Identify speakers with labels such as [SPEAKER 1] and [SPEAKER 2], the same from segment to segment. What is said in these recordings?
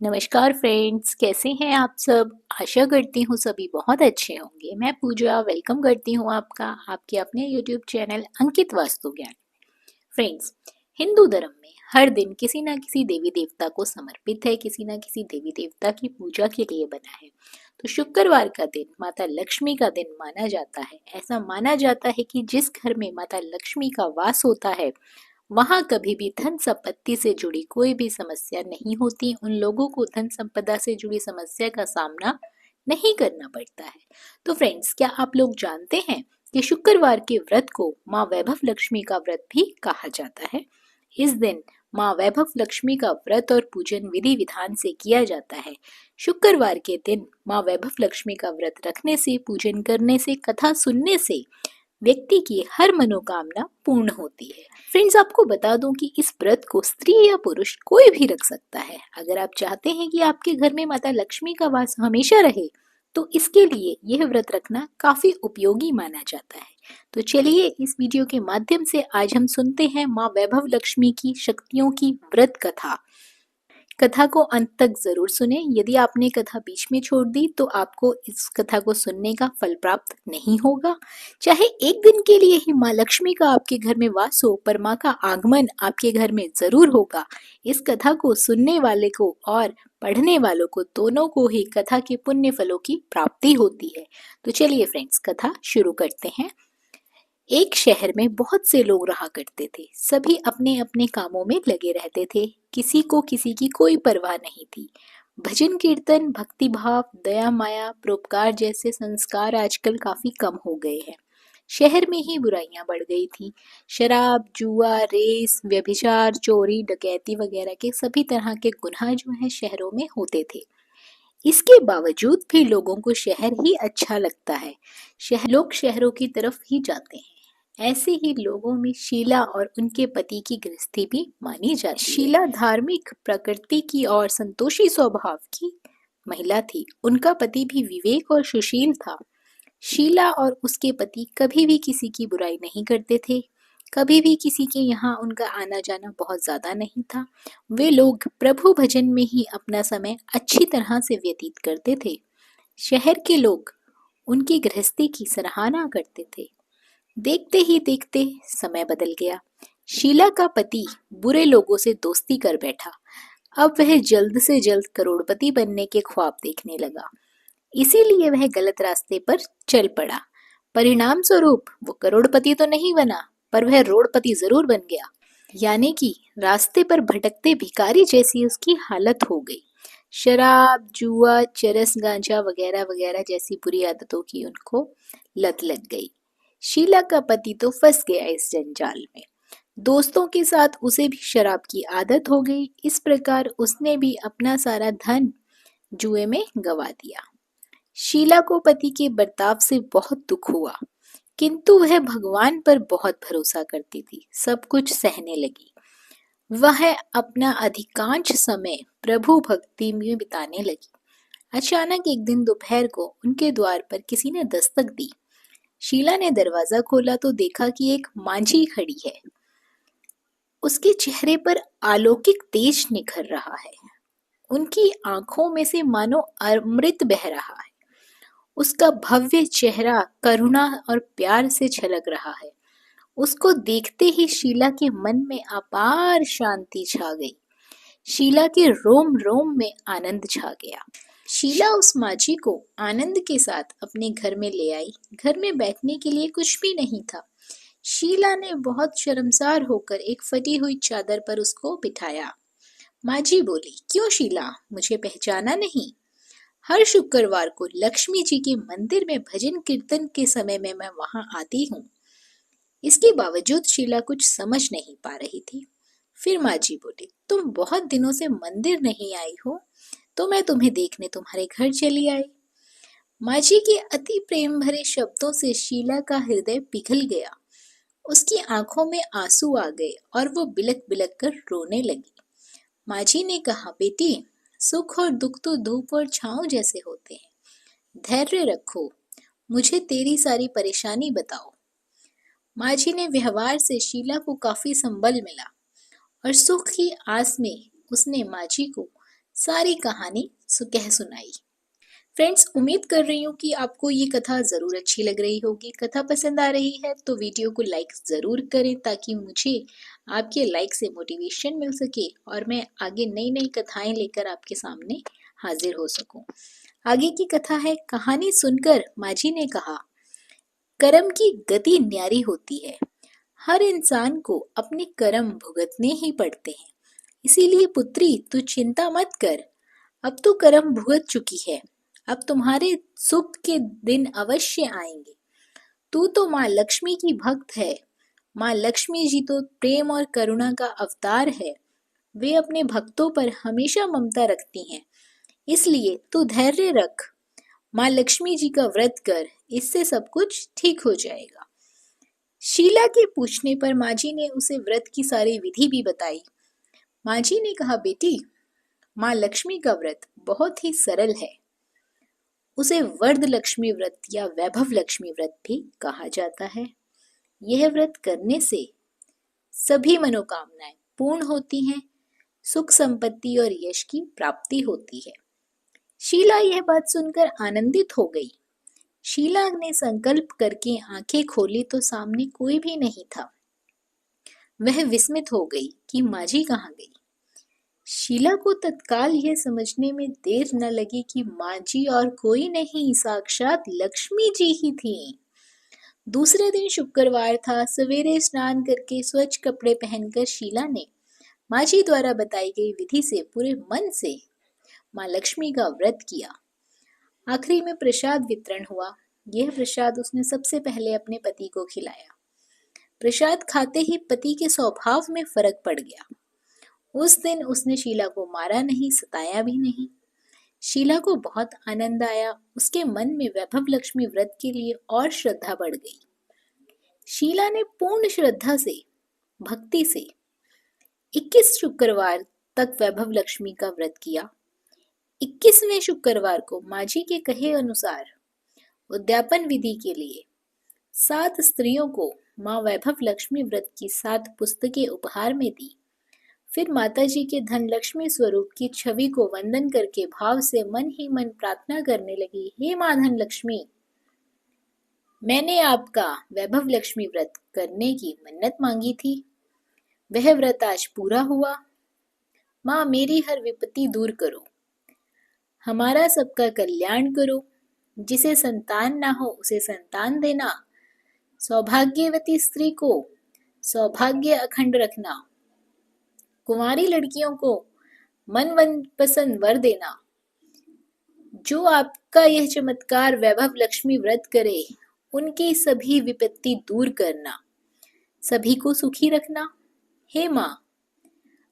[SPEAKER 1] नमस्कार फ्रेंड्स, कैसे हैं आप सब। आशा करती हूँ सभी बहुत अच्छे होंगे। मैं पूजा वेलकम करती हूँ आपका आपके अपने यूट्यूब चैनल अंकित वास्तु ज्ञान। फ्रेंड्स, हिंदू धर्म में हर दिन किसी ना किसी देवी देवता को समर्पित है, किसी ना किसी देवी देवता की पूजा के लिए बना है। तो शुक्रवार का दिन माता लक्ष्मी का दिन माना जाता है। ऐसा माना जाता है कि जिस घर में माता लक्ष्मी का वास होता है वहां कभी भी धन संपत्ति से जुड़ी कोई भी समस्या नहीं होती। उन लोगों को धन संपदा से जुड़ी समस्या का सामना नहीं करना पड़ता है। तो फ्रेंड्स, क्या आप लोग जानते हैं कि शुक्रवार के व्रत को माँ वैभव लक्ष्मी का व्रत भी कहा जाता है। इस दिन माँ वैभव लक्ष्मी का व्रत और पूजन विधि विधान से किया जाता है। शुक्रवार के दिन माँ वैभव लक्ष्मी का व्रत रखने से, पूजन करने से, कथा सुनने से व्यक्ति की हर मनोकामना पूर्ण होती है। फ्रेंड्स, आपको बता दूं कि इस व्रत को स्त्री या पुरुष कोई भी रख सकता है। अगर आप चाहते हैं कि आपके घर में माता लक्ष्मी का वास हमेशा रहे तो इसके लिए यह व्रत रखना काफी उपयोगी माना जाता है। तो चलिए इस वीडियो के माध्यम से आज हम सुनते हैं माँ वैभव लक्ष्मी की शक्तियों की व्रत कथा। कथा को अंत तक जरूर सुने। यदि आपने कथा बीच में छोड़ दी तो आपको इस कथा को सुनने का फल प्राप्त नहीं होगा। चाहे एक दिन के लिए ही माँ लक्ष्मी का आपके घर में वास हो, पर माँ का आगमन आपके घर में जरूर होगा। इस कथा को सुनने वाले को और पढ़ने वालों को, दोनों को ही कथा के पुण्य फलों की प्राप्ति होती है। तो चलिए फ्रेंड्स, कथा शुरू करते हैं। एक शहर में बहुत से लोग रहा करते थे। सभी अपने अपने कामों में लगे रहते थे। किसी को किसी की कोई परवाह नहीं थी। भजन कीर्तन, भक्ति भाव, दया माया, परोपकार जैसे संस्कार आजकल काफी कम हो गए हैं। शहर में ही बुराइयां बढ़ गई थी। शराब, जुआ, रेस, व्यभिचार, चोरी, डकैती वगैरह के सभी तरह के गुनाह जो है शहरों में होते थे। इसके बावजूद भी लोगों को शहर ही अच्छा लगता है। लोग शहरों की तरफ ही जाते हैं। ऐसे ही लोगों में शीला और उनके पति की गृहस्थी भी मानी जाती है। शीला धार्मिक प्रकृति की और संतोषी स्वभाव की महिला थी। उनका पति भी विवेक और सुशील था। शीला और उसके पति कभी भी किसी की बुराई नहीं करते थे। कभी भी किसी के यहाँ उनका आना जाना बहुत ज्यादा नहीं था। वे लोग प्रभु भजन में ही अपना समय अच्छी तरह से व्यतीत करते थे। शहर के लोग उनकी गृहस्थी की सराहना करते थे। देखते ही देखते समय बदल गया। शीला का पति बुरे लोगों से दोस्ती कर बैठा। अब वह जल्द से जल्द करोड़पति बनने के ख्वाब देखने लगा। इसीलिए वह गलत रास्ते पर चल पड़ा। परिणाम स्वरूप वो करोड़पति तो नहीं बना, पर वह रोड़पति जरूर बन गया। यानी कि रास्ते पर भटकते भिखारी जैसी उसकी हालत हो गई। शराब, जुआ, चरस, गांजा वगैरह वगैरह जैसी बुरी आदतों की उनको लत लग गई। शीला का पति तो फंस गया इस जंजाल में। दोस्तों के साथ उसे भी शराब की आदत हो गई। इस प्रकार उसने भी अपना सारा धन जुए में गवा दिया। शीला को पति के बर्ताव से बहुत दुख हुआ, किंतु वह भगवान पर बहुत भरोसा करती थी। सब कुछ सहने लगी। वह अपना अधिकांश समय प्रभु भक्ति में बिताने लगी। अचानक एक दिन दोपहर को उनके द्वार पर किसी ने दस्तक दी। शीला ने दरवाजा खोला तो देखा कि एक मांझी खड़ी है। उसके चेहरे पर अलौकिक तेज निखर रहा है। उनकी आंखों में से मानो अमृत बह रहा है। उसका भव्य चेहरा करुणा और प्यार से छलक रहा है। उसको देखते ही शीला के मन में अपार शांति छा गई। शीला के रोम रोम में आनंद छा गया। शीला उस माझी को आनंद के साथ अपने घर में ले आई। घर में बैठने के लिए कुछ भी नहीं था। शीला ने बहुत शर्मसार होकर एक फटी हुई चादर पर उसको बिठाया। माझी बोली, क्यों शीला, मुझे पहचाना नहीं? हर शुक्रवार को लक्ष्मी जी के मंदिर में भजन कीर्तन के समय में मैं वहां आती हूँ। इसके बावजूद शीला कुछ समझ नहीं पा रही थी। फिर माँ जी बोली, तुम बहुत दिनों से मंदिर नहीं आई हो, तो मैं तुम्हें देखने तुम्हारे घर चली आई। माँ जी के अति प्रेम भरे शब्दों से शीला का हृदय पिघल गया। उसकी आंखों में आंसू आ गए और वो बिलक बिलक कर रोने लगी। माँ जी ने कहा, बेटी, सुख और दुख तो धूप और छांव जैसे होते हैं। धैर्य रखो, मुझे तेरी सारी परेशानी बताओ। माँ जी ने व्यवहार से शीला को काफी संबल मिला और सुख की आस में उसने माँ जी को सारी कहानी कह सुनाई। फ्रेंड्स, उम्मीद कर रही हूँ कि आपको ये कथा ज़रूर अच्छी लग रही होगी। कथा पसंद आ रही है तो वीडियो को लाइक ज़रूर करें ताकि मुझे आपके लाइक से मोटिवेशन मिल सके और मैं आगे नई नई कथाएं लेकर आपके सामने हाजिर हो सकूं। आगे की कथा है, कहानी सुनकर माजी ने कहा, कर्म की गति न्यारी होती है। हर इंसान को अपने कर्म भुगतने ही पड़ते हैं। इसीलिए पुत्री, तू चिंता मत कर। अब तो कर्म भुगत चुकी है। अब तुम्हारे सुख के दिन अवश्य आएंगे। तू तो माँ लक्ष्मी की भक्त है। माँ लक्ष्मी जी तो प्रेम और करुणा का अवतार है। वे अपने भक्तों पर हमेशा ममता रखती हैं। इसलिए तू धैर्य रख। माँ लक्ष्मी जी का व्रत कर, इससे सब कुछ ठीक हो जाएगा। शीला के पूछने पर माँ जी ने उसे व्रत की सारी विधि भी बताई। माँ जी ने कहा, बेटी, माँ लक्ष्मी का व्रत बहुत ही सरल है। उसे वर्ध लक्ष्मी व्रत या वैभव लक्ष्मी व्रत भी कहा जाता है। यह व्रत करने से सभी मनोकामनाएं पूर्ण होती हैं, सुख संपत्ति और यश की प्राप्ति होती है। शीला यह बात सुनकर आनंदित हो गई। शीला ने संकल्प करके आंखें खोली तो सामने कोई भी नहीं था। वह विस्मित हो गई कि माजी कहाँ गई। शीला को तत्काल यह समझने में देर न लगी कि माजी और कोई नहीं, साक्षात लक्ष्मी जी ही थी। दूसरे दिन शुक्रवार था। सवेरे स्नान करके स्वच्छ कपड़े पहनकर शीला ने माजी द्वारा बताई गई विधि से पूरे मन से माँ लक्ष्मी का व्रत किया। आखिरी में प्रसाद वितरण हुआ। यह प्रसाद उसने सबसे पहले अपने पति को खिलाया। प्रसाद खाते ही पति के स्वभाव में फर्क पड़ गया। उस दिन उसने शीला को मारा नहीं, सताया भी नहीं। शीला को बहुत आनंद आया। उसके मन में वैभव लक्ष्मी व्रत के लिए और श्रद्धा बढ़ गई। शीला ने पूर्ण श्रद्धा से, भक्ति से 21 शुक्रवार तक वैभव लक्ष्मी का व्रत किया। 21वें शुक्रवार को माजी के कहे अनुसार उद्यापन विधि के लिए 7 स्त्रियों को माँ वैभव लक्ष्मी व्रत की 7 पुस्तकें उपहार में दी। फिर माताजी के धन लक्ष्मी स्वरूप की छवि को वंदन करके भाव से मन ही मन प्रार्थना करने लगी, हे माँ धन लक्ष्मी, मैंने आपका वैभव लक्ष्मी व्रत करने की मन्नत मांगी थी। वह व्रत आज पूरा हुआ। माँ, मेरी हर विपत्ति दूर करो। हमारा सबका कल्याण करो। जिसे संतान ना हो उसे संतान देना। सौभाग्यवती स्त्री को सौभाग्य अखंड रखना। कुंवारी लड़कियों को मन पसंद वर देना। जो आपका यह चमत्कार वैभव लक्ष्मी व्रत करे, उनकी सभी विपत्ति दूर करना। सभी को सुखी रखना। हे माँ,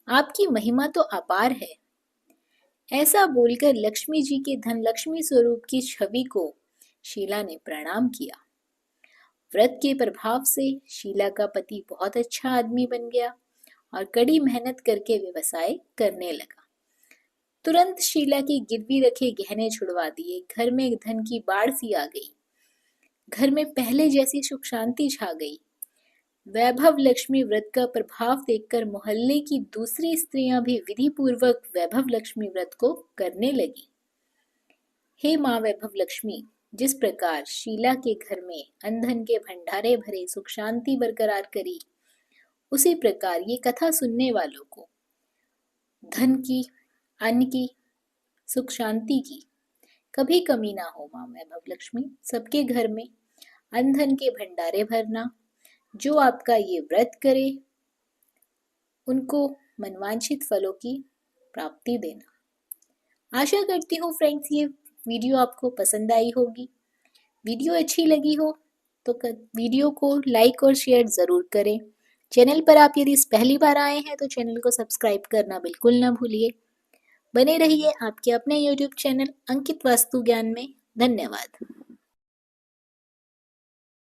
[SPEAKER 1] आपकी महिमा तो अपार है। ऐसा बोलकर लक्ष्मी जी के धन लक्ष्मी स्वरूप की छवि को शीला ने प्रणाम किया। व्रत के प्रभाव से शीला का पति बहुत अच्छा आदमी बन गया और कड़ी मेहनत करके व्यवसाय करने लगा। तुरंत शीला की गिरवी रखे गहने छुड़वा दिए। घर में धन की बाढ़ सी आ गई। घर में पहले जैसी सुख शांति छा गई। वैभव लक्ष्मी व्रत का प्रभाव देखकर मोहल्ले की दूसरी स्त्रियां भी विधि पूर्वक वैभव लक्ष्मी व्रत को करने लगी। हे माँ वैभव लक्ष्मी, जिस प्रकार शीला के घर में अन्न के भंडारे भरे सुख शांति बरकरार करी, उसी प्रकार ये कथा सुनने वालों को धन की, अन्न की, सुख शांति की कभी कमी ना हो। माँ वैभव लक्ष्मी सबके घर में अन्न धन के भंडारे भरना। जो आपका ये व्रत करे, उनको मनवांछित फलों की प्राप्ति देना। आशा करती हूँ फ्रेंड्स ये वीडियो आपको पसंद आई होगी। वीडियो अच्छी लगी हो तो वीडियो को लाइक और शेयर ज़रूर करें। चैनल पर आप यदि पहली बार आए हैं तो चैनल को सब्सक्राइब करना बिल्कुल ना भूलिए। बने रहिए आपके अपने YouTube चैनल अंकित वास्तु ज्ञान में। धन्यवाद।